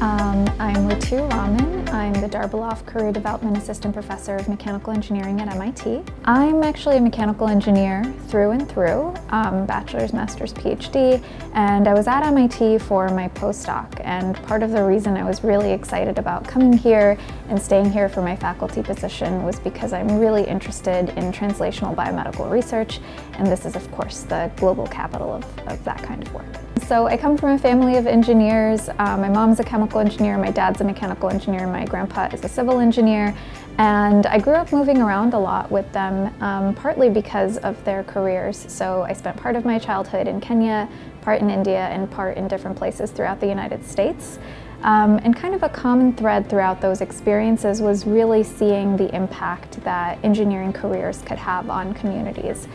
I'm Ritu Raman. I'm the Darbeloff Career Development Assistant Professor of Mechanical Engineering at MIT. I'm actually a mechanical engineer through and through, bachelor's, master's, PhD, and I was at MIT for my postdoc. And part of the reason I was really excited about coming here and staying here for my faculty position was because I'm really interested in translational biomedical research, and this is, of course, the global capital of that kind of work. So I come from a family of engineers. My mom's a chemical engineer, my dad's a mechanical engineer, my grandpa is a civil engineer, and I grew up moving around a lot with them, partly because of their careers. So I spent part of my childhood in Kenya, part in India, and part in different places throughout the United States. And kind of a common thread throughout those experiences was really seeing the impact that engineering careers could have on communities.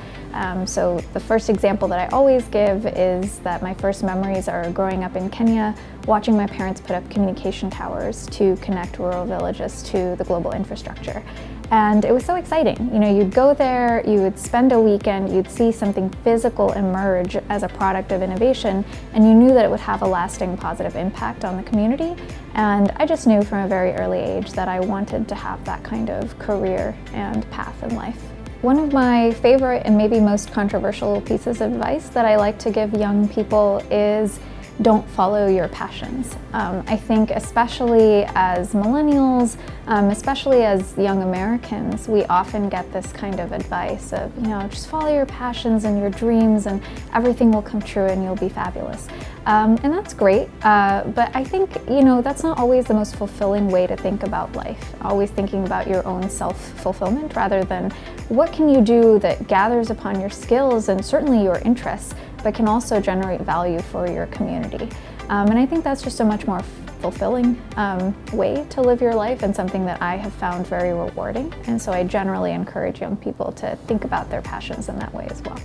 So the first example that I always give is that my first memories are growing up in Kenya, watching my parents put up communication towers to connect rural villages to the global infrastructure. And it was so exciting. You know, you'd go there, you would spend a weekend, you'd see something physical emerge as a product of innovation, and you knew that it would have a lasting positive impact on the community. And I just knew from a very early age that I wanted to have that kind of career and path in life. One of my favorite and maybe most controversial pieces of advice that I like to give young people is don't follow your passions. I think especially as millennials, especially as young Americans, we often get this kind of advice of, you know, just follow your passions and your dreams and everything will come true and you'll be fabulous. And that's great, but I think, you know, that's not always the most fulfilling way to think about life. Always thinking about your own self-fulfillment rather than what can you do that gathers upon your skills and certainly your interests, but can also generate value for your community. And I think that's just a much more fulfilling way to live your life and something that I have found very rewarding. And so I generally encourage young people to think about their passions in that way as well.